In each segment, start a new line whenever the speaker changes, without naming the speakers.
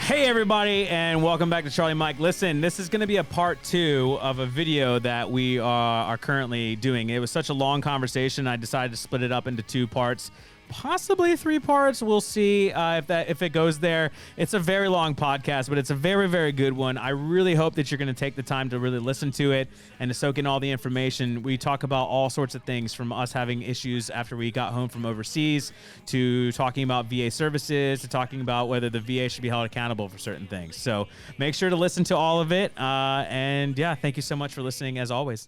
Hey everybody, and welcome back to Charlie Mike. Listen, this is going to be a part 2 of a video that we are currently doing. It was such a long conversation, I decided to split it up into 2 parts. Possibly 3 parts. We'll see if it goes there. It's a very long podcast, but it's a very, very good one. I really hope that you're going to take the time to really listen to it and to soak in all the information. We talk about all sorts of things, from us having issues after we got home from overseas, to talking about VA services, to talking about whether the VA should be held accountable for certain things. So make sure to listen to all of it. And yeah, thank you so much for listening as always.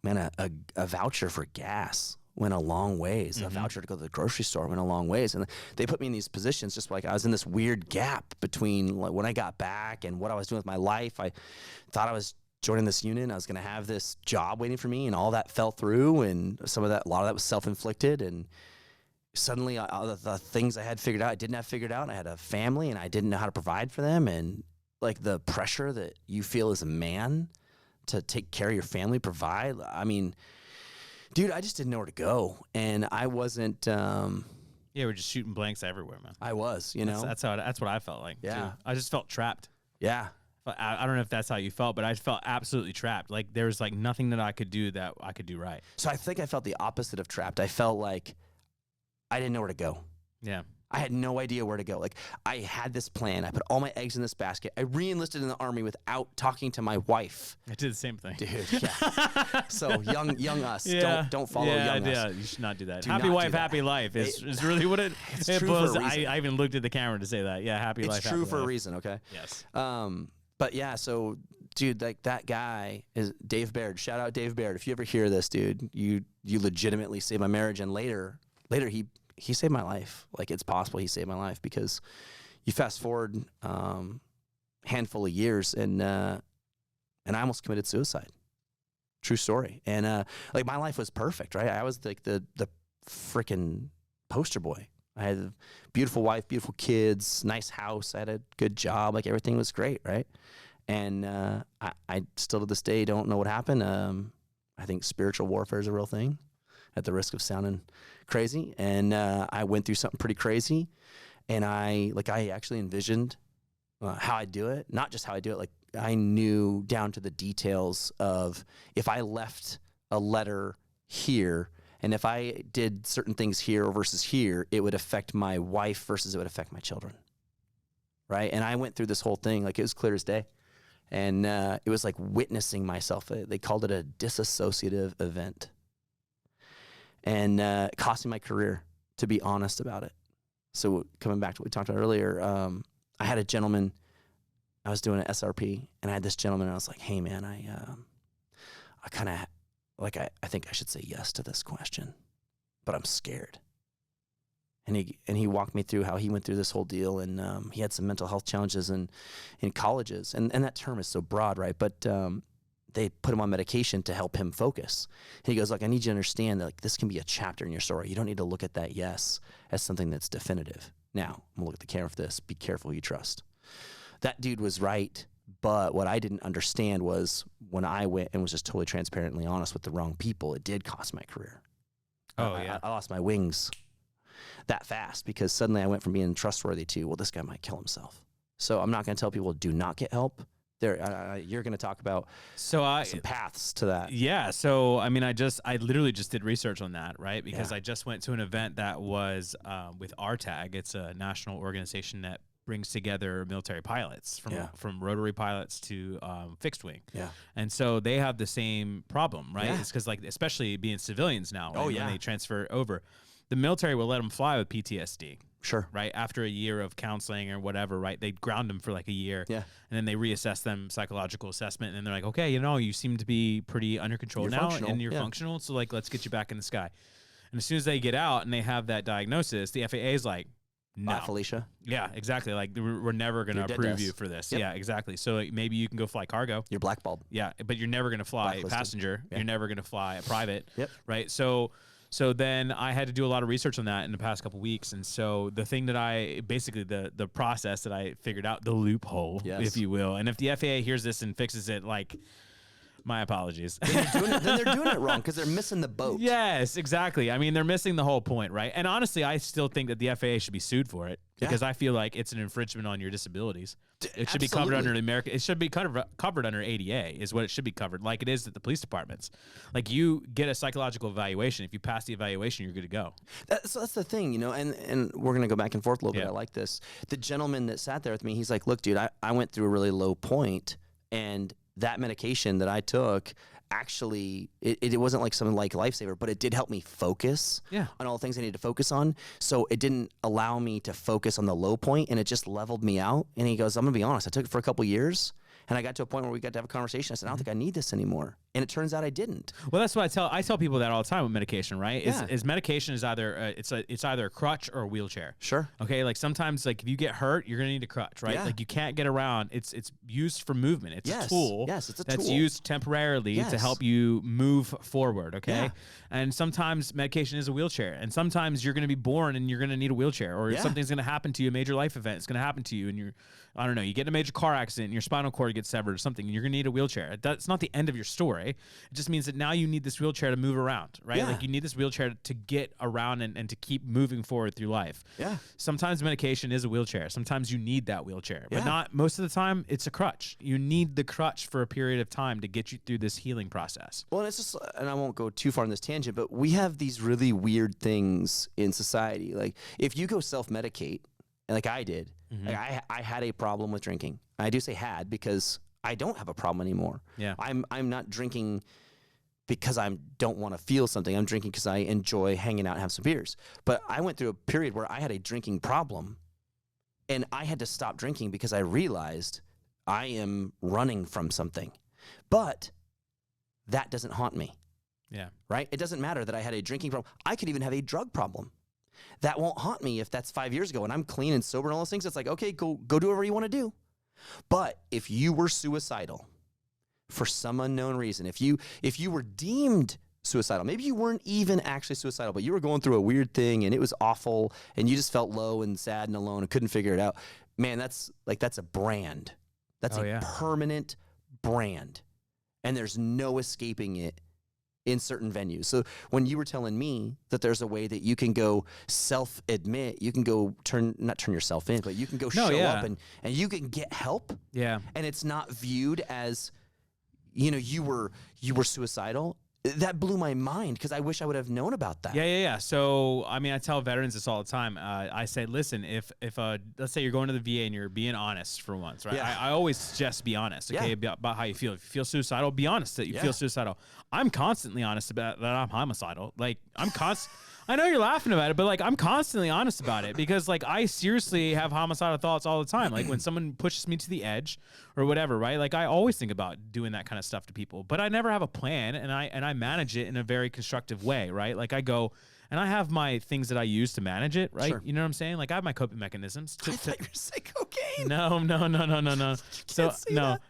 Man, a voucher for gas went a long ways.
Mm-hmm.
A voucher to go to the grocery store went a long ways. And they put me in these positions just like I was in this weird gap between like when I got back and what I was doing with my life. I thought I was joining this union. I was going to have this job waiting for me, and all that fell through. And a lot of that was self-inflicted. And suddenly the things I had figured out, I didn't have figured out. I had a family and I didn't know how to provide for them. And like the pressure that you feel as a man to take care of your family, provide. I mean, dude, I just didn't know where to go, and I wasn't.
Yeah, we're just shooting blanks everywhere, man.
I was, you know.
That's what I felt like.
Yeah,
too. I just felt trapped.
Yeah.
I don't know if that's how you felt, but I felt absolutely trapped. Like there was like nothing that I could do right.
So I think I felt the opposite of trapped. I felt like I didn't know where to go.
Yeah.
I had no idea where to go. Like I had this plan. I put all my eggs in this basket. I re-enlisted in the Army without talking to my wife.
I did the same thing.
Dude, yeah. So young us. Yeah. Don't follow young us.
Yeah, you should not do that.
Do
happy
not
wife,
do that.
happy life is really what it
blows.
I even looked at the camera to say that. Yeah, happy life.
It's true
happy
for
life.
a reason, okay?
Yes.
But yeah, so dude, like that guy is Dave Baird. Shout out Dave Baird. If you ever hear this, dude, you legitimately saved my marriage, and later he saved my life. Like it's possible he saved my life, because you fast forward handful of years and I almost committed suicide. True story. And like my life was perfect, right? I was like the freaking poster boy. I had a beautiful wife, beautiful kids, nice house. I had a good job. Like everything was great, right? And I still to this day don't know what happened. I think spiritual warfare is a real thing, at the risk of sounding crazy. And I went through something pretty crazy, and I actually envisioned how I do it. Not just how I do it, like I knew down to the details of if I left a letter here, and if I did certain things here versus here, it would affect my wife versus it would affect my children, right? And I went through this whole thing, like it was clear as day. And it was like witnessing myself. They called it a disassociative event. And it cost me my career, to be honest about it. So coming back to what we talked about earlier, I had a gentleman, I was doing an SRP, and I had this gentleman, and I was like, hey man, I kind of, like, I think I should say yes to this question, but I'm scared. And he walked me through how he went through this whole deal, and he had some mental health challenges in colleges, and that term is so broad, right? But they put him on medication to help him focus. And he goes, look, I need you to understand that like this can be a chapter in your story. You don't need to look at that yes as something that's definitive. Now, I'm gonna look at the camera for this. Be careful who you trust. That dude was right, but what I didn't understand was when I went and was just totally transparently honest with the wrong people, it did cost my career.
Oh, yeah.
I lost my wings that fast, because suddenly I went from being trustworthy to, well, this guy might kill himself. So I'm not gonna tell people do not get help. You're going to talk about some paths to that.
Yeah. So, I mean, I literally just did research on that, right? Because I just went to an event that was with RTAG. It's a national organization that brings together military pilots from rotary pilots to fixed wing. Yeah. And so they have the same problem, right? Yeah. It's because like, especially being civilians now, when they transfer over, the military will let them fly with PTSD.
Sure.
Right. After a year of counseling or whatever, right. They ground them for like a year. Yeah. And then they reassess them, psychological assessment. And they're like, okay, you seem to be pretty under control now and you're functional. So like, let's get you back in the sky. And as soon as they get out and they have that diagnosis, the FAA is like, no.
Bye, Felicia.
Yeah, exactly. Like we're never going to approve you for this. Yep. Yeah, exactly. So like, maybe you can go fly cargo.
You're blackballed.
Yeah. But you're never going to fly passenger. Yeah. You're never going to fly a private.
Yep.
Right. So then I had to do a lot of research on that in the past couple of weeks. And so the thing that the process that I figured out, the loophole, if you will, and if the FAA hears this and fixes it, like, My apologies.
Then they're doing it wrong because they're missing the boat.
Yes, exactly. I mean, they're missing the whole point, right? And honestly, I still think that the FAA should be sued for it because I feel like it's an infringement on your disabilities. It should be covered under the American. It should be covered under ADA is what it should be covered, like it is at the police departments. Like you get a psychological evaluation. If you pass the evaluation, you're good to go.
So that's the thing, you know. And we're gonna go back and forth a little bit. I like this. The gentleman that sat there with me, he's like, "Look, dude, I went through a really low point, and that medication that I took." Actually, it wasn't like something like lifesaver, but it did help me focus on all the things I needed to focus on. So it didn't allow me to focus on the low point, and it just leveled me out. And he goes, I'm going to be honest, I took it for a couple years, and I got to a point where we got to have a conversation. I said, I don't think I need this anymore. And it turns out I didn't.
Well, that's what I tell people that all the time with medication, right? Is medication is either it's either a crutch or a wheelchair.
Sure.
Okay. Like sometimes, like if you get hurt, you're gonna need a crutch, right? Like you can't get around. It's used for movement. It's a tool.
Yes, it's a
that's
tool.
used temporarily to help you move forward. Okay. And sometimes medication is a wheelchair, and sometimes you're gonna be born and you're gonna need a wheelchair, or something's gonna happen to you, a major life event is gonna happen to you, and I don't know, you get in a major car accident and your spinal cord gets severed or something, and you're going to need a wheelchair. That's not the end of your story. It just means that now you need this wheelchair to move around, right? Like you need this wheelchair to get around and to keep moving forward through life. Yeah. Sometimes medication is a wheelchair. Sometimes you need that wheelchair, but not most of the time it's a crutch. You need the crutch for a period of time to get you through this healing process.
Well, it's just, and I won't go too far on this tangent, but we have these really weird things in society. Like if you go self-medicate, like I did, like I had a problem with drinking. I do say had because I don't have a problem anymore. Yeah, I'm not drinking because I don't want to feel something. I'm drinking because I enjoy hanging out and have some beers. But I went through a period where I had a drinking problem, and I had to stop drinking because I realized I am running from something. But that doesn't haunt me. Yeah, right. It doesn't matter that I had a drinking problem. I could even have a drug problem. That won't haunt me if that's 5 years ago and I'm clean and sober and all those things. It's like, okay, go do whatever you want to do. But if you were suicidal for some unknown reason, if you were deemed suicidal, maybe you weren't even actually suicidal, but you were going through a weird thing and it was awful and you just felt low and sad and alone and couldn't figure it out, man, that's a brand. That's a permanent brand. And there's no escaping it in certain venues. So when you were telling me that there's a way that you can go self-admit, you can go not turn yourself in, but you can go show up and you can get help. Yeah. And it's not viewed as, you know, you were suicidal. That blew my mind because I wish I would have known about that.
Yeah. So, I mean, I tell veterans this all the time. I say, listen, if let's say you're going to the VA and you're being honest for once, right? Yeah. I always suggest be honest, okay, about how you feel. If you feel suicidal, be honest that you feel suicidal. I'm constantly honest about that I'm homicidal. Like, I know you're laughing about it, but like I'm constantly honest about it because like I seriously have homicidal thoughts all the time. Like when someone pushes me to the edge or whatever, right? Like I always think about doing that kind of stuff to people, but I never have a plan and I manage it in a very constructive way, right? Like I go and I have my things that I use to manage it, right? Sure. You know what I'm saying? Like I have my coping mechanisms.
I thought you were saying cocaine.
No.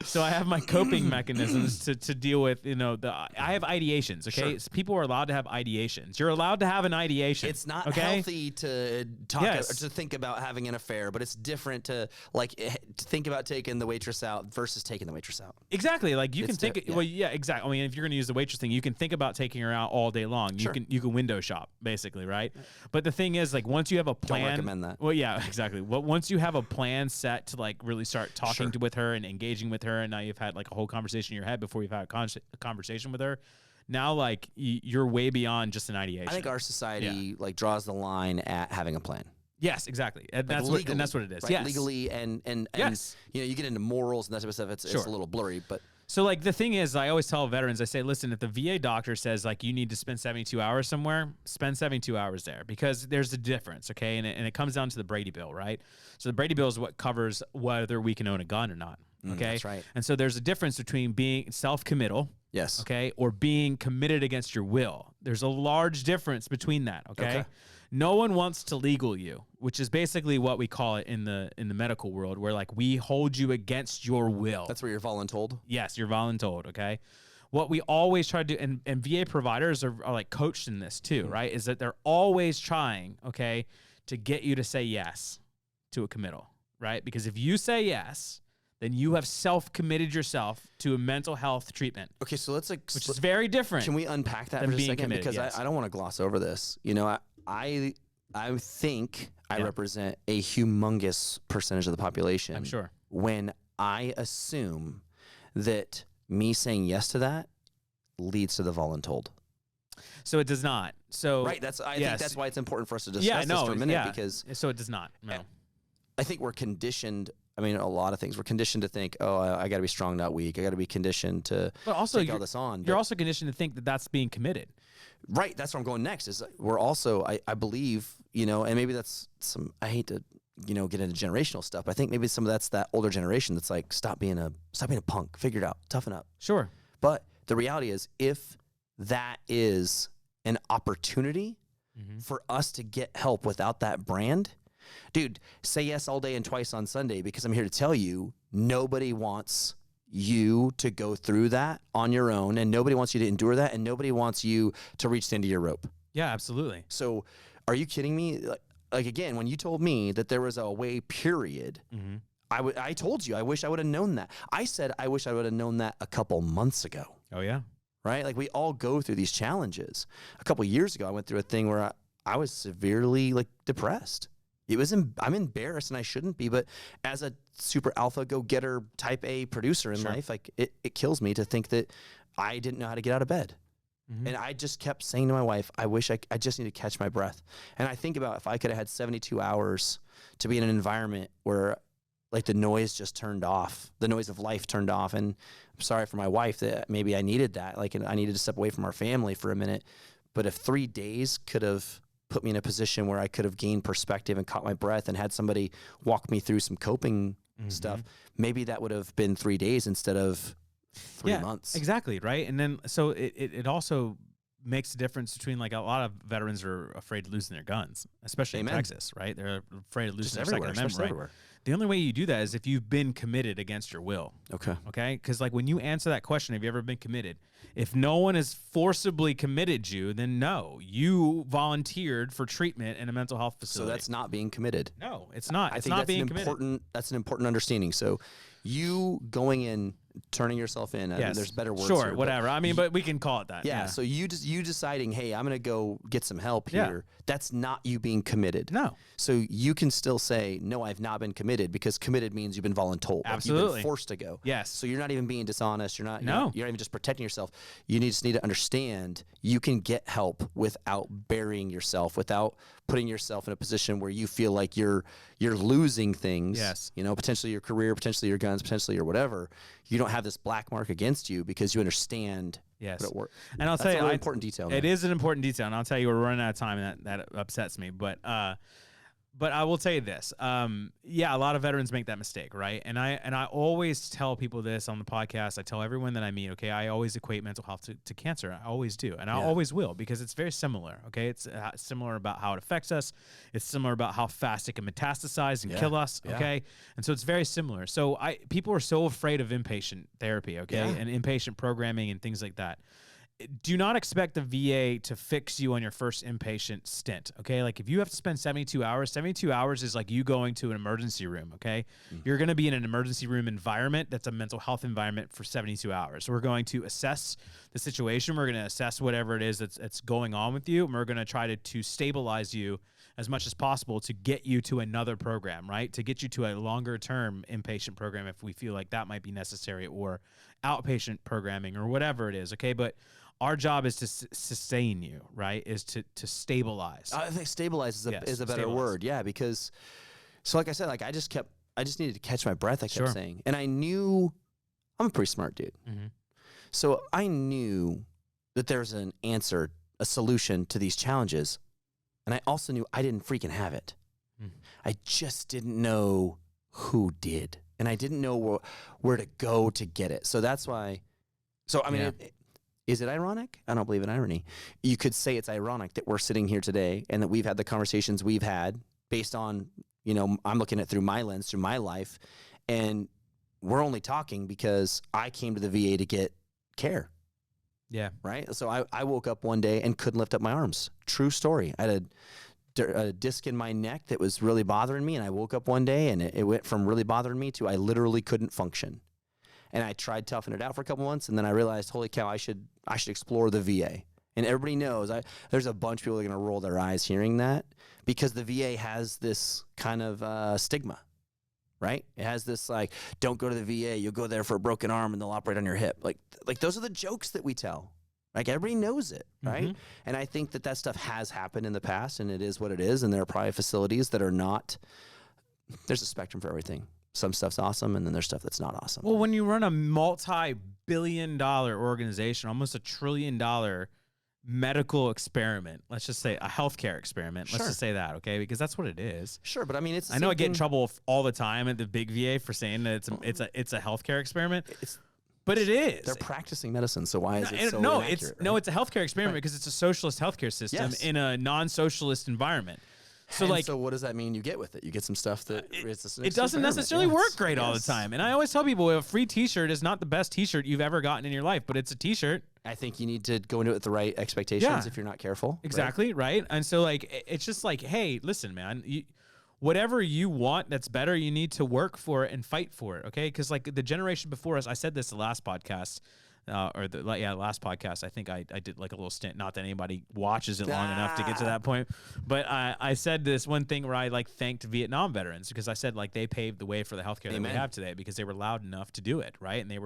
So I have my coping mechanisms to deal with, you know, I have ideations, okay? Sure. So people are allowed to have ideations. You're allowed to have an ideation.
It's not healthy to talk or to think about having an affair, but it's different to like to think about taking the waitress out versus taking the waitress out.
Exactly. Like you can think exactly. I mean, if you're going to use the waitress thing, you can think about taking her out all day long. Sure. You can window shop basically, right? But the thing is, like, once you have a plan,
don't recommend that.
Well, yeah, exactly. Well, once you have a plan set to like really start talking with her and engaging with her, and now you've had like a whole conversation in your head before you've had a conversation with her. Now, like, you're way beyond just an ideation.
I think our society like draws the line at having a plan.
Yes, exactly. And like that's what it is.
Right? Yes. Legally and yes. You know, you get into morals and that type of stuff. It's a little blurry, but.
So, like, the thing is, I always tell veterans, I say, listen, if the VA doctor says, like, you need to spend 72 hours somewhere, spend 72 hours there because there's a difference, okay? And it comes down to the Brady Bill, right? So the Brady Bill is what covers whether we can own a gun or not, okay?
That's right.
And so there's a difference between being self-committal,
yes, okay,
or being committed against your will. There's a large difference between that, okay? No one wants to legal you, which is basically what we call it in the medical world, where like we hold you against your will.
That's where you're voluntold?
Yes, you're voluntold, okay? What we always try to do, and VA providers are like coached in this too, right? Is that they're always trying, okay, to get you to say yes to a committal, right? Because if you say yes, then you have self-committed yourself to a mental health treatment.
Okay, so let's
which is very different.
Can we unpack that for a second? Because I don't want to gloss over this. You know, I think I represent a humongous percentage of the population.
I'm sure.
When I assume that me saying yes to that leads to the voluntold.
So it does not. So
right. I think that's why it's important for us to discuss this for a minute because
so it does not. No.
I think we're conditioned. I mean, a lot of things. We're conditioned to think, oh, I got to be strong, not weak. I got to be conditioned to take all this on.
You're also conditioned to think that that's being committed.
Right. That's where I'm going next. Is we're also, I believe, you know, and maybe that's I hate to, you know, get into generational stuff. But I think maybe some of that's that older generation that's like, stop being a punk, figure it out, toughen up.
Sure.
But the reality is, if that is an opportunity for us to get help without that brand, dude, say yes all day and twice on Sunday, because I'm here to tell you, nobody wants you to go through that on your own, and nobody wants you to endure that, and nobody wants you to reach the end of your rope.
Yeah, absolutely.
So are you kidding me? Like again, when you told me that there was a way period, I told you, I wish I would have known that. I said, I wish I would have known that a couple months ago.
Oh, yeah.
Right? Like we all go through these challenges. A couple years ago, I went through a thing where I was severely like depressed. I'm embarrassed and I shouldn't be, but as a super alpha go-getter type A producer in life, like it kills me to think that I didn't know how to get out of bed. And I just kept saying to my wife, I wish I just need to catch my breath. And I think about if I could have had 72 hours to be in an environment where like the noise just turned off, the noise of life turned off. And I'm sorry for my wife that maybe I needed that. Like I needed to step away from our family for a minute. But if 3 days could have put me in a position where I could have gained perspective and caught my breath and had somebody walk me through some coping stuff, maybe that would have been 3 days instead of 3 months.
Exactly. Right. And then, so it also makes a difference between, like, a lot of veterans are afraid of losing their guns, especially in Texas, right? They're afraid of losing their Second Amendment, right? Everywhere. The only way you do that is if you've been committed against your will. Okay. Because, like, when you answer that question, have you ever been committed? If no one has forcibly committed you, then no, you volunteered for treatment in a mental health facility.
So that's not being committed.
No, it's not.
It's not being committed. That's an important understanding. So you going in, turning yourself in. Yes. There's better words.
Sure,
here,
whatever. I mean, but we can call it that.
Yeah. So you deciding, hey, I'm going to go get some help here. That's not you being committed.
No.
So you can still say, no, I've not been committed, because committed means you've been voluntold.
Absolutely.
You've been forced to go.
Yes.
So you're not even being dishonest. You're not even just protecting yourself. You just need to understand you can get help without burying yourself, without putting yourself in a position where you feel like you're losing things.
Yes.
You know, potentially your career, potentially your guns, potentially your whatever. You don't have this black mark against you because you understand.
Yes.
What it works.
And I'll tell you,
a really important detail.
It is an important detail, and I'll tell you, we're running out of time, and that upsets me. But I will tell you this. Yeah, a lot of veterans make that mistake, right? And I always tell people this on the podcast. I tell everyone that I meet, okay, I always equate mental health to cancer. I always do, and I always will, because it's very similar, okay? It's similar about how it affects us. It's similar about how fast it can metastasize and kill us, okay? And so it's very similar. So people are so afraid of inpatient therapy, okay, and inpatient programming and things like that. Do not expect the VA to fix you on your first inpatient stint, okay? Like, if you have to spend 72 hours is like you going to an emergency room, okay? You're going to be in an emergency room environment that's a mental health environment for 72 hours. So we're going to assess the situation. We're going to assess whatever it is that's going on with you, and we're going to try to stabilize you as much as possible to get you to another program, right? To get you to a longer-term inpatient program if we feel like that might be necessary, or outpatient programming, or whatever it is, okay? But our job is to sustain you, right? Is to stabilize.
I think stabilize is a better word. Yeah, because, so like I said, like I just needed to catch my breath, I kept saying. And I knew, I'm a pretty smart dude. So I knew that there's an answer, a solution to these challenges. And I also knew I didn't freaking have it. I just didn't know who did. And I didn't know where to go to get it. So that's why, I mean, is it ironic? I don't believe in irony. You could say it's ironic that we're sitting here today and that we've had the conversations we've had based on, you know, I'm looking at it through my lens, through my life, and we're only talking because I came to the VA to get care. Yeah. Right? So I woke up one day and couldn't lift up my arms. True story. I had a a disc in my neck that was really bothering me, and I woke up one day and it went from really bothering me to I literally couldn't function. And I tried toughing it out for a couple months, and then I realized, holy cow, I should explore the VA. And everybody knows, there's a bunch of people that are going to roll their eyes hearing that, because the VA has this kind of stigma, right? It has this like, don't go to the VA, you'll go there for a broken arm and they'll operate on your hip. Like those are the jokes that we tell. Like everybody knows it, right?
Mm-hmm.
And I think that stuff has happened in the past, and it is what it is. And there are probably facilities that are not. There's a spectrum for everything. Some stuff's awesome, and then there's stuff that's not awesome.
Well, when you run a multi-billion-dollar organization, almost $1 trillion medical experiment, let's just say a healthcare experiment. Let's just say that, okay? Because that's what it is.
Sure, but I mean,
I know I get in trouble all the time at the big VA for saying that it's a healthcare experiment. But it is.
They're practicing medicine, so why is it so
inaccurate?
Right?
It's a healthcare experiment because it's a socialist healthcare system in a non-socialist environment. So so what
does that mean you get with it? You get some stuff that
it doesn't necessarily work great all the time. And I always tell people, a free T-shirt is not the best T-shirt you've ever gotten in your life, but it's a T-shirt.
I think you need to go into it with the right expectations if you're not careful.
Exactly, right? And so it's just like, hey, listen, man, whatever you want that's better, you need to work for it and fight for it, okay? Because like the generation before us, I said this the last podcast, last podcast. I think I did like a little stint. Not that anybody watches it long enough to get to that point, but I said this one thing where I like thanked Vietnam veterans, because I said like they paved the way for the healthcare that we have today, because they were loud enough to do it, right? And they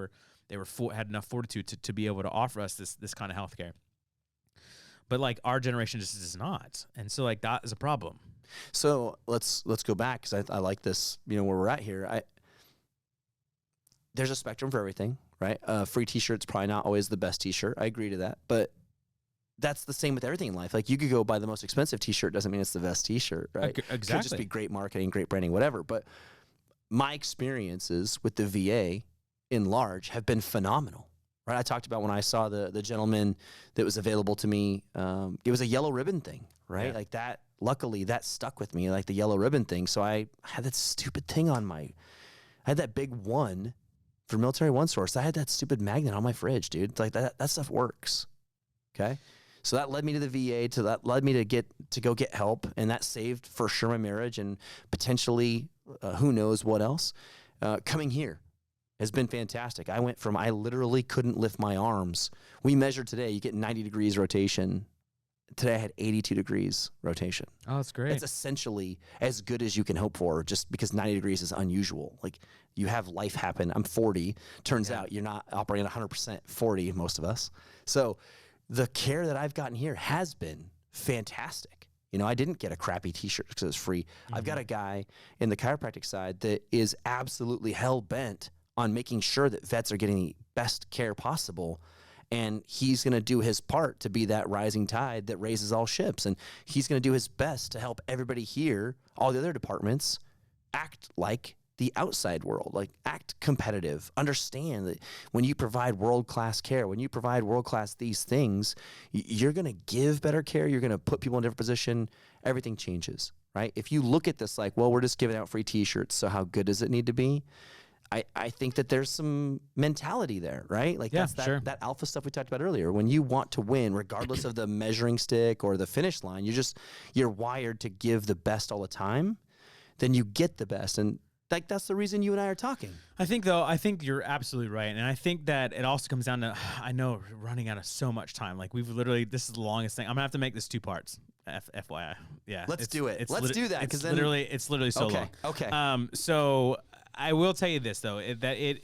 had enough fortitude to be able to offer us this kind of healthcare. But like our generation just is not, and so like that is a problem.
So let's go back, because I like this, where we're at here. There's a spectrum for everything, right? Free T-shirt's probably not always the best T-shirt. I agree to that, but that's the same with everything in life. Like you could go buy the most expensive T-shirt, doesn't mean it's the best T-shirt, right?
Exactly.
It could just be great marketing, great branding, whatever. But my experiences with the VA in large have been phenomenal, right? I talked about when I saw the gentleman that was available to me. It was a yellow ribbon thing, right?
Yeah.
Like that. Luckily, that stuck with me, like the yellow ribbon thing. So I had that stupid thing I had that big one for Military One Source. I had that stupid magnet on my fridge, dude. It's like that stuff works. Okay. So that led me to the VA, that led me to go get help. And that saved for sure my marriage, and potentially who knows what else. Coming here has been fantastic. I literally couldn't lift my arms. We measured today, you get 90 degrees rotation. Today I had 82 degrees rotation.
Oh, that's great.
It's essentially as good as you can hope for, just because 90 degrees is unusual. Like you have life happen. I'm 40. Turns out you're not operating 100% 40, most of us. So the care that I've gotten here has been fantastic. I didn't get a crappy T-shirt because it was free. Mm-hmm. I've got a guy in the chiropractic side that is absolutely hell-bent on making sure that vets are getting the best care possible. And he's going to do his part to be that rising tide that raises all ships. And he's going to do his best to help everybody here, all the other departments, act like the outside world, like act competitive. Understand that when you provide world-class care, when you provide world-class these things, you're going to give better care. You're going to put people in a different position. Everything changes, right? If you look at this like, well, we're just giving out free T-shirts, so how good does it need to be? I think that there's some mentality there, right? Like that's that alpha stuff we talked about earlier. When you want to win, regardless of the measuring stick or the finish line, you're wired to give the best all the time, then you get the best. And like that's the reason you and I are talking.
I think you're absolutely right. And I think that it also comes down to, I know we're running out of so much time. Like this is the longest thing. I'm gonna have to make this 2 parts. FYI. Yeah.
Let's do it. Let's do that.
It's literally so long.
Okay.
So I will tell you this though, that it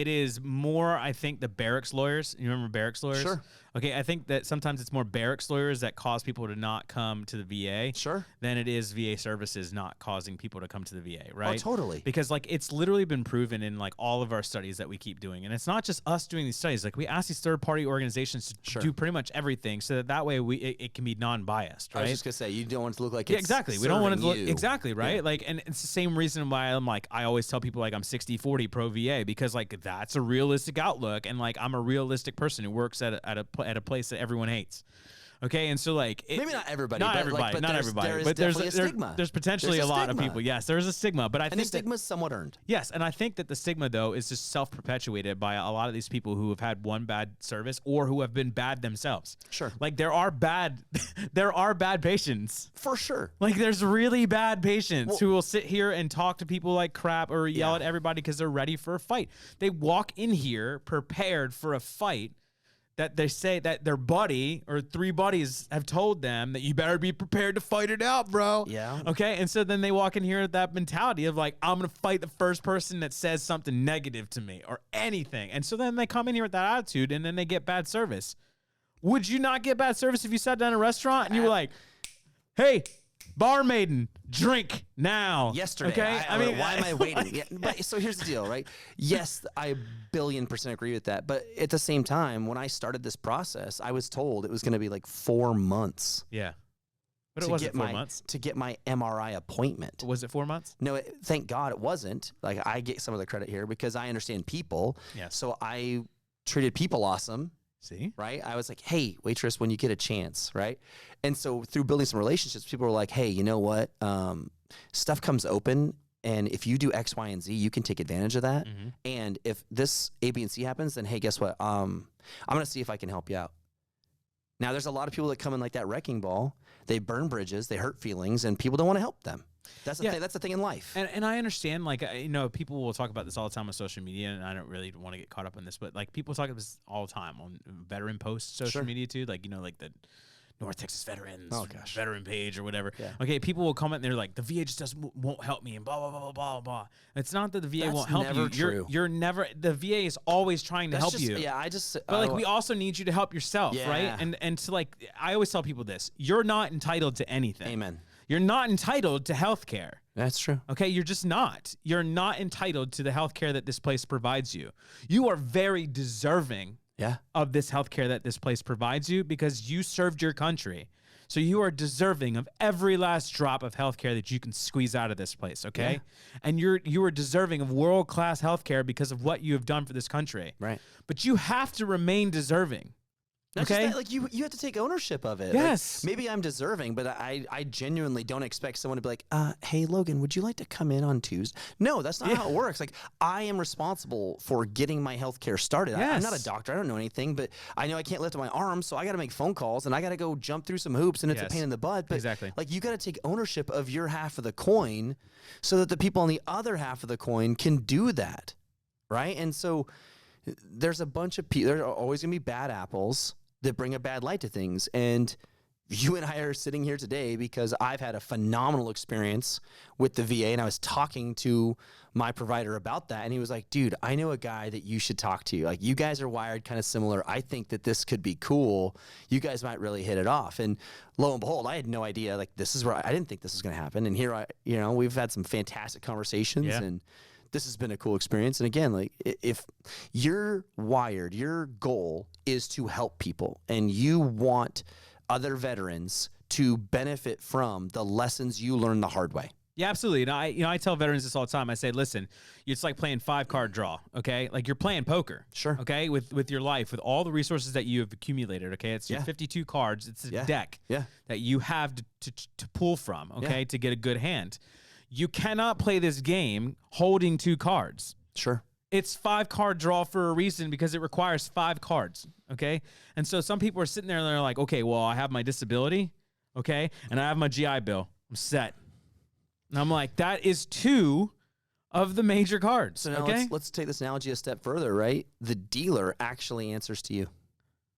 is more, I think, the barracks lawyers. You remember barracks lawyers?
Sure.
Okay, I think that sometimes it's more barracks lawyers that cause people to not come to the VA.
Sure.
Than it is VA services not causing people to come to the VA, right?
Oh, totally.
Because like it's literally been proven in like all of our studies that we keep doing, and it's not just us doing these studies. Like we ask these third-party organizations to do pretty much everything, so that way it can be non-biased, right?
I was just gonna say you don't want it to look like
exactly. We don't want it to look exactly right. Yeah. Like, and it's the same reason why I always tell people like I'm 60-40 pro VA, because like that's a realistic outlook, and like I'm a realistic person who works at a place that everyone hates. Okay, and so like
maybe not everybody,
not
but
everybody,
but
not
there's,
everybody,
there is
but there's
definitely a stigma.
there's potentially
There's
a lot
stigma.
of people. Yes, there is a stigma, but I
And the
think
stigma is somewhat earned.
yes, and I think that the stigma though is just self-perpetuated by a lot of these people who have had one bad service or who have been bad themselves.
Sure.
Like there are bad patients.
For sure.
Like there's really bad patients who will sit here and talk to people like crap or yell at everybody because they're ready for a fight. They walk in here prepared for a fight that they say that their buddy or 3 buddies have told them that you better be prepared to fight it out, bro.
Yeah.
Okay. And so then they walk in here with that mentality of like, I'm going to fight the first person that says something negative to me or anything. And so then they come in here with that attitude and then they get bad service. Would you not get bad service if you sat down in a restaurant and you were like, hey, barmaiden, drink now.
Yesterday.
Okay.
I mean, why am I waiting? Yeah, but so here's the deal, right? Yes, I 1,000,000,000% agree with that. But at the same time, when I started this process, I was told it was going to be like 4 months.
Yeah. But it wasn't 4 months.
To get my MRI appointment.
Was it 4 months?
No, thank God it wasn't. Like, I get some of the credit here because I understand people.
Yes.
So I treated people awesome.
See?
Right? I was like, hey, waitress, when you get a chance, right? And so through building some relationships, people were like, hey, you know what? Stuff comes open, and if you do X, Y, and Z, you can take advantage of that.
Mm-hmm.
And if this A, B, and C happens, then hey, guess what? I'm going to see if I can help you out. Now, there's a lot of people that come in like that wrecking ball. They burn bridges, they hurt feelings, and people don't want to help them. That's the thing. That's the thing in life.
And I understand, like, you know, people will talk about this all the time on social media, and I don't really want to get caught up in this, but like people talk about this all the time on veteran posts, social media too, like, you know, like the North Texas Veterans veteran page or whatever. Yeah. Okay, people will comment and they're like, the VA just won't help me and blah blah blah blah blah blah. It's not that the VA won't help you.
True.
You're never, the VA is always trying to help you.
Yeah,
but like we also need you to help yourself, right? And to like, I always tell people this: you're not entitled to anything.
Amen.
You're not entitled to health care.
That's true.
Okay, you're just not. You're not entitled to the health care that this place provides you. You are very deserving of this health care that this place provides you because you served your country. So you are deserving of every last drop of health care that you can squeeze out of this place, okay? Yeah. And you are deserving of world-class health care because of what you have done for this country.
Right.
But you have to remain deserving.
Not just that, like you have to take ownership of it.
Yes.
Like, maybe I'm deserving, but I genuinely don't expect someone to be like, hey, Logan, would you like to come in on Tuesday? No, that's not how it works. Like, I am responsible for getting my health care started.
Yes.
I'm not a doctor. I don't know anything, but I know I can't lift my arms, so I got to make phone calls, and I got to go jump through some hoops, and it's a pain in the butt. But like, you got to take ownership of your half of the coin so that the people on the other half of the coin can do that, right? And so there's a bunch of people. There are always going to be bad apples that bring a bad light to things. And you and I are sitting here today because I've had a phenomenal experience with the VA, and I was talking to my provider about that, and he was like, dude, I know a guy that you should talk to. Like, you guys are wired kind of similar. I think that this could be cool. You guys might really hit it off. And lo and behold, I had no idea, like, this is where I didn't think this was going to happen. And here we've had some fantastic conversations, and this has been a cool experience. And again, like, if you're wired, your goal is to help people, and you want other veterans to benefit from the lessons you learned the hard way.
Yeah, absolutely. And I tell veterans this all the time. I say, listen, it's like playing 5-card draw, okay? Like you're playing poker.
Sure.
Okay? With your life, with all the resources that you have accumulated, okay? It's your 52 cards. It's a deck that you have to pull from, okay, to get a good hand. You cannot play this game holding 2 cards.
Sure.
It's 5-card draw for a reason because it requires 5 cards, okay? And so some people are sitting there and they're like, okay, well, I have my disability, okay, and I have my GI Bill. I'm set. And I'm like, that is 2 of the major cards,
so now let's take this analogy a step further, right? The dealer actually answers to you.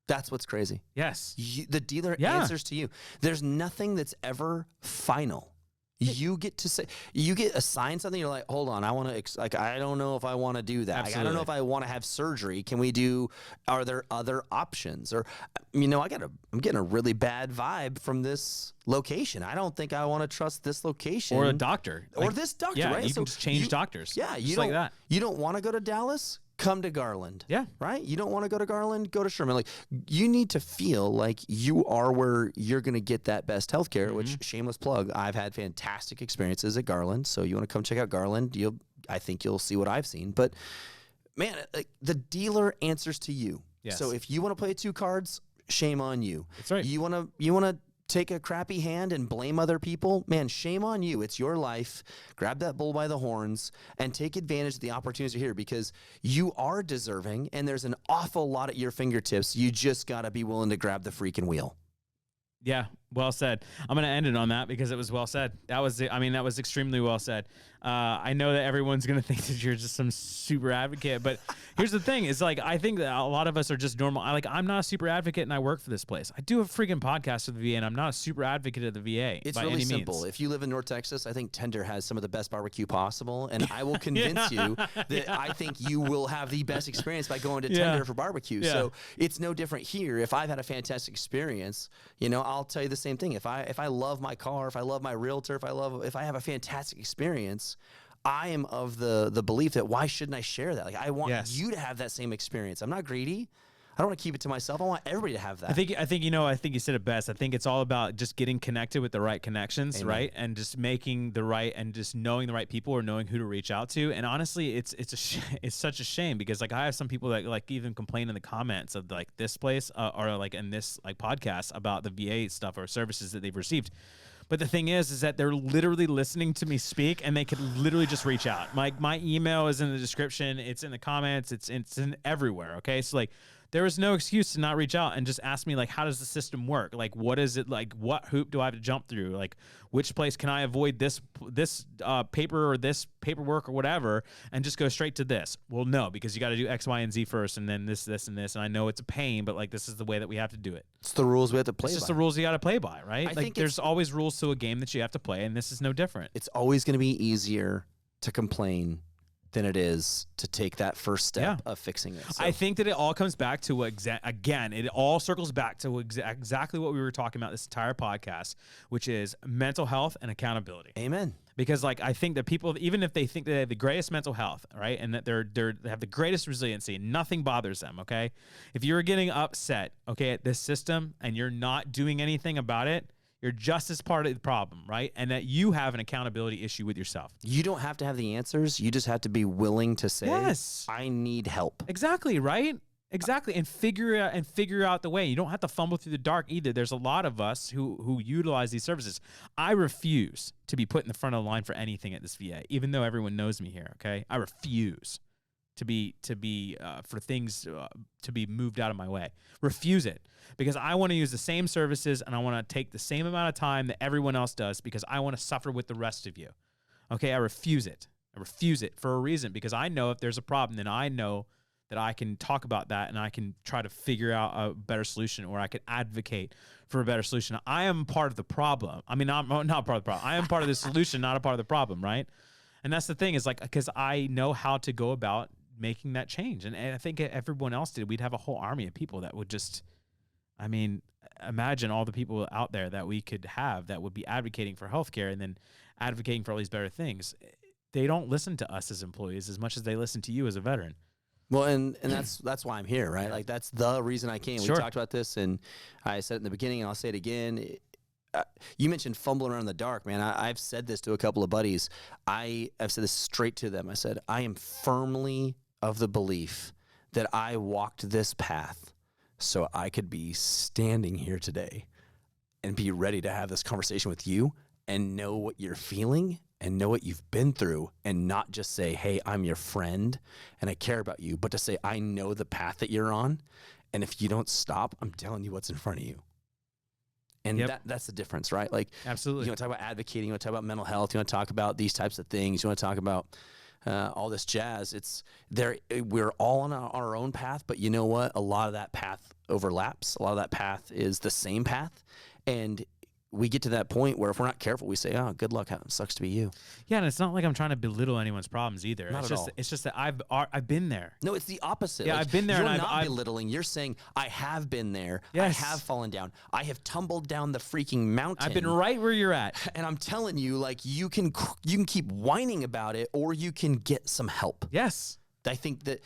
That's what's crazy.
Yes.
The dealer answers to you. There's nothing that's ever final. You get to say, you get assigned something. You're like, hold on, I want to, like, I don't know if I want to do that. Like, I don't know if I want to have surgery. Are there other options? Or, I'm getting a really bad vibe from this location. I don't think I want to trust this location.
Or a doctor.
Or this doctor,
yeah,
right?
You can just change doctors.
Yeah,
just like that.
You don't want to go to Dallas? Come to Garland.
Yeah.
Right? You don't want to go to Garland? Go to Sherman. Like, you need to feel like you are where you're going to get that best healthcare, which, shameless plug, I've had fantastic experiences at Garland. So you want to come check out Garland, I think you'll see what I've seen. But man, like, the dealer answers to you.
Yes.
So if you want to play 2 cards, shame on you.
That's right.
You want to take a crappy hand and blame other people? Man, shame on you. It's your life. Grab that bull by the horns and take advantage of the opportunities here, because you are deserving and there's an awful lot at your fingertips. You just got to be willing to grab the freaking wheel.
Yeah, well said. I'm going to end it on that because it was well said. That was extremely well said. I know that everyone's going to think that you're just some super advocate, but here's the thing is, like, I think that a lot of us are just normal. I'm not a super advocate and I work for this place. I do a freaking podcast with the VA and I'm not a super advocate of the VA.
It's
by
really
any
simple.
means.
If you live in North Texas, I think Tender has some of the best barbecue possible, and I will convince you that I think you will have the best experience by going to Tender for barbecue.
Yeah.
So it's no different here. If I've had a fantastic experience, I'll tell you the same thing. If I love my car, if I love my realtor, if I have a fantastic experience, I am of the belief that why shouldn't I share that? Like, I want you to have that same experience. I'm not greedy. I don't want to keep it to myself. I want everybody to have that.
I think you said it best. I think it's all about just getting connected with the right connections,
Amen.
right? And just making the right, and just knowing the right people or knowing who to reach out to. And honestly, it's such a shame because, like, I have some people that, like, even complain in the comments of, like, this place or like in this, like, podcast about the VA stuff or services that they've received. But the thing is that they're literally listening to me speak, and they could literally just reach out. My email is in the description. It's in the comments. It's in everywhere. Okay, so, like, there is no excuse to not reach out and just ask me, like, how does the system work? Like, what is it? Like, what hoop do I have to jump through? Like, which place can I avoid this paper or this paperwork or whatever, and just go straight to this? Well, no, because you got to do X, Y, and Z first, and then this, and this. And I know it's a pain, but, like, this is the way that we have to do it.
It's the rules we have to play by.
It's just the rules you got to play by, right?
I
Like,
think
there's always rules to a game that you have to play, and this is no different.
It's always going to be easier to complain than it is to take that first step of fixing it. So.
I think that it all comes back to it all circles back to exactly what we were talking about this entire podcast, which is mental health and accountability.
Amen.
Because, like, I think that people, even if they think they have the greatest mental health, right, and that they have the greatest resiliency, nothing bothers them, okay? If you're getting upset, okay, at this system and you're not doing anything about it, you're just as part of the problem, right? And that you have an accountability issue with yourself.
You don't have to have the answers. You just have to be willing to say,
yes,
I need help.
Exactly, right? Exactly. And figure out the way. You don't have to fumble through the dark either. There's a lot of us who utilize these services. I refuse to be put in the front of the line for anything at this VA, even though everyone knows me here, okay? I refuse to be for things to be moved out of my way. Refuse it, because I want to use the same services and I want to take the same amount of time that everyone else does, because I want to suffer with the rest of you. Okay, I refuse it. I refuse it for a reason, because I know if there's a problem, then I know that I can talk about that and I can try to figure out a better solution, or I can advocate for a better solution. I am part of the problem. I mean, I'm not part of the problem. I am part of the solution, not a part of the problem, right? And that's the thing, is, like, because I know how to go about making that change. And I think if everyone else did, we'd have a whole army of people that would just, I mean, imagine all the people out there that we could have that would be advocating for healthcare and then advocating for all these better things. They don't listen to us as employees as much as they listen to you as a veteran.
Well, and that's why I'm here, right? Like, that's the reason I came.
Sure.
We talked about this, and I said it in the beginning, and I'll say it again. You mentioned fumbling around in the dark, man. I've said this to a couple of buddies. I've said this straight to them. I said, I am firmly of the belief that I walked this path so I could be standing here today and be ready to have this conversation with you and know what you're feeling and know what you've been through, and not just say, hey, I'm your friend and I care about you, but to say, I know the path that you're on, and if you don't stop, I'm telling you what's in front of you. And that's the difference, right? Like,
absolutely.
You want to talk about advocating, you want to talk about mental health, you want to talk about these types of things, you want to talk about all this jazz. It's there. We're all on our own path, but you know what? A lot of that path overlaps. A lot of that path is the same path. And we get to that point where if we're not careful, we say, oh, good luck. It sucks to be you.
Yeah, and it's not like I'm trying to belittle anyone's problems either.
Not
it's
at
just
all.
It's just that I've been there.
No, it's the opposite.
Yeah,
like,
I've been there.
You're
and
not
I've
belittling. You're saying, I have been there.
Yes.
I have fallen down. I have tumbled down the freaking mountain.
I've been right where you're at.
And I'm telling you, like, you can keep whining about it, or you can get some help.
Yes.
I think that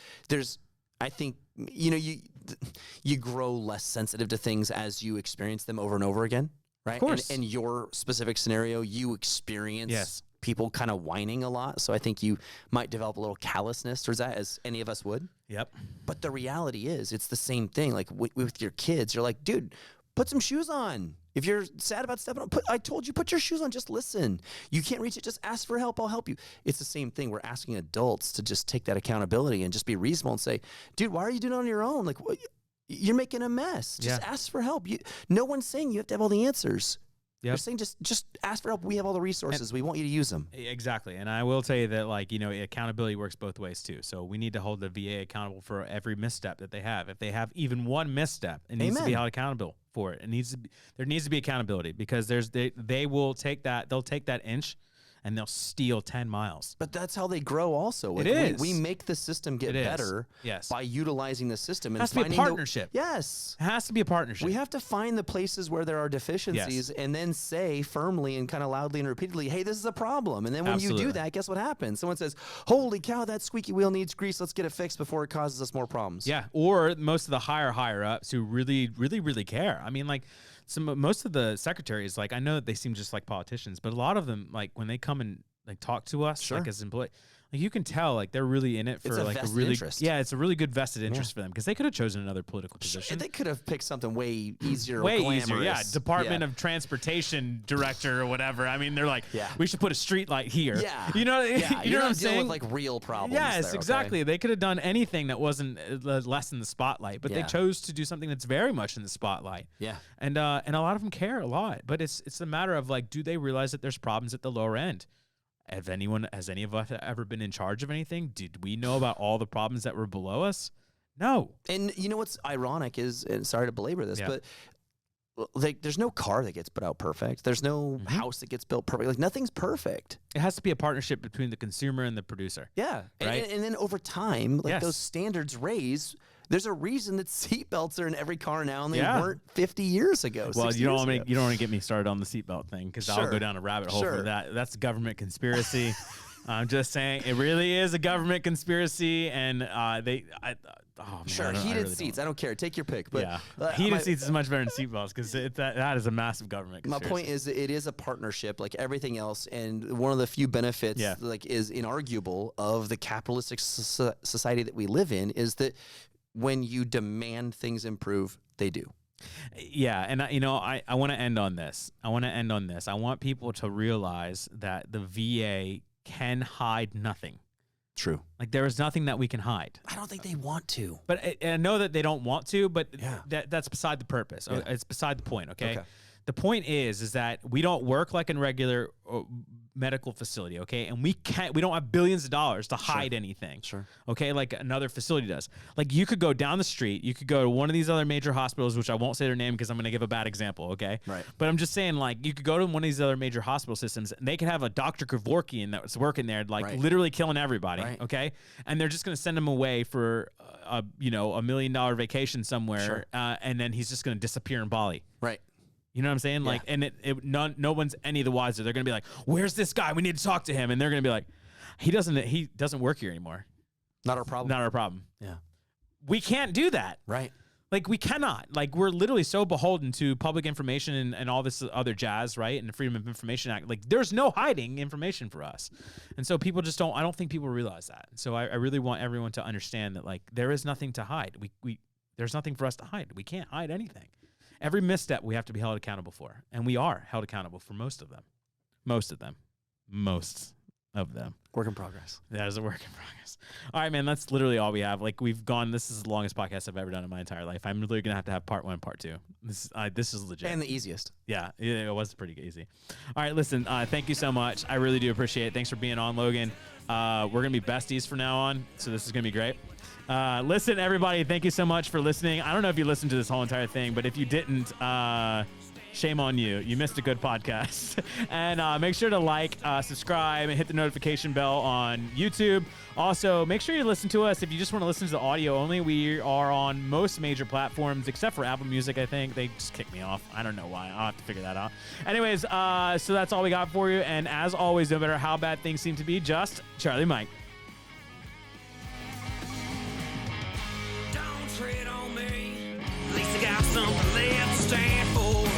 you grow less sensitive to things as you experience them over and over again, right?
Of course.
In your specific scenario, you experience people kind of whining a lot. So I think you might develop a little callousness towards that, as any of us would.
Yep.
But the reality is, it's the same thing. Like with your kids, you're like, dude, put some shoes on. If you're sad about stepping on, I told you, put your shoes on. Just listen. You can't reach it. Just ask for help. I'll help you. It's the same thing. We're asking adults to just take that accountability and just be reasonable and say, dude, why are you doing it on your own? Like, you're making a mess. Just ask for help. No one's saying you have to have all the answers. Yep. They're saying just ask for help. We have all the resources. We want you to use them.
Exactly. And I will tell you that, like, accountability works both ways too. So we need to hold the VA accountable for every misstep that they have. If they have even one misstep, it needs to be held accountable for it. There needs to be accountability, because they will take that. They'll take that inch and they'll steal 10 miles.
But that's how they grow also.
It is.
We make the system get better by utilizing the system.
It has to be a partnership.
Yes.
It has to be a partnership.
We have to find the places where there are deficiencies and then say firmly and kind of loudly and repeatedly, hey, this is a problem. And then when you do that, guess what happens? Someone says, holy cow, that squeaky wheel needs grease. Let's get it fixed before it causes us more problems.
Yeah. Or most of the higher ups who really, really, really care. I mean, like, most of the secretaries, like, I know that they seem just like politicians, but a lot of them, like, when they come and like talk to us, like as employees, like, you can tell, like, they're really in it for like a really
interest.
Yeah, it's a really good vested interest for them, because they could have chosen another political position.
Sure, they could have picked something way easier,
way
glamorous.
easier. Yeah, Department of Transportation director or whatever. I mean, they're like, we should put a street light here.
Yeah,
you know, you know what I'm saying?
With like real problems.
Yes,
there,
exactly.
Okay?
They could have done anything that wasn't less in the spotlight, but they chose to do something that's very much in the spotlight.
Yeah,
and a lot of them care a lot, but it's a matter of, like, do they realize that there's problems at the lower end? Has any of us ever been in charge of anything? Did we know about all the problems that were below us? No.
And you know what's ironic is, and sorry to belabor this, but like, there's no car that gets put out perfect. There's no house that gets built perfect. Like, nothing's perfect.
It has to be a partnership between the consumer and the producer.
Yeah.
Right?
And then over time, like, those standards raise. There's a reason that seatbelts are in every car now, and they weren't 50 years ago.
Well, you don't want to get me started on the seatbelt thing, because I'll go down a rabbit hole for that. That's a government conspiracy. I'm just saying, it really is a government conspiracy, and
heated seats. I don't care. Take your pick. But
heated seats is much better than seatbelts, because that is a massive government conspiracy.
My point is, that it is a partnership like everything else, and one of the few benefits, like, is inarguable of the capitalistic society that we live in, is that when you demand things improve, they do.
Yeah, and I want to end on this. I want people to realize that the VA can hide nothing.
True.
Like, there is nothing that we can hide.
I don't think they want to.
But I know that they don't want to, but that's beside the purpose.
Yeah.
It's beside the point, okay? The point is that we don't work like in regular medical facility, okay? And we don't have billions of dollars to hide anything. Okay, like another facility does. Like, you could go down the street, you could go to one of these other major hospitals, which I won't say their name because I'm going to give a bad example, okay?
Right.
But I'm just saying, like, you could go to one of these other major hospital systems, and they could have a Dr. Kevorkian that's working there, like, literally killing everybody, okay? And they're just going to send him away for $1 million vacation somewhere, and then he's just going to disappear in Bali.
Right.
You know what I'm saying? Like, and no one's any the wiser. They're gonna be like, "Where's this guy? We need to talk to him." And they're gonna be like, "He doesn't work here anymore.
Not our problem.
Not our problem."
Yeah.
We can't do that.
Right.
Like, we cannot. Like, we're literally so beholden to public information and all this other jazz, right? And the Freedom of Information Act. Like, there's no hiding information for us. And so people just don't. I don't think people realize that. So I really want everyone to understand that, like, there is nothing to hide. There's nothing for us to hide. We can't hide anything. Every misstep we have to be held accountable for, and we are held accountable for most of them. Most of them.
Work in progress.
That is a work in progress. All right, man, that's literally all we have. Like, this is the longest podcast I've ever done in my entire life. I'm literally going to have part 1 and part 2. This is legit.
And the easiest.
Yeah, it was pretty easy. All right, listen, thank you so much. I really do appreciate it. Thanks for being on, Logan. We're going to be besties from now on, so this is going to be great. Listen, everybody, thank you so much for listening. I don't know if you listened to this whole entire thing, but if you didn't, shame on you. You missed a good podcast. And make sure to like, subscribe, and hit the notification bell on YouTube. Also, make sure you listen to us if you just want to listen to the audio only. We are on most major platforms, except for Apple Music, I think. They just kicked me off. I don't know why. I'll have to figure that out. Anyways, so that's all we got for you. And as always, no matter how bad things seem to be, just Charlie Mike. Tread on me. At least I got something left to stand for.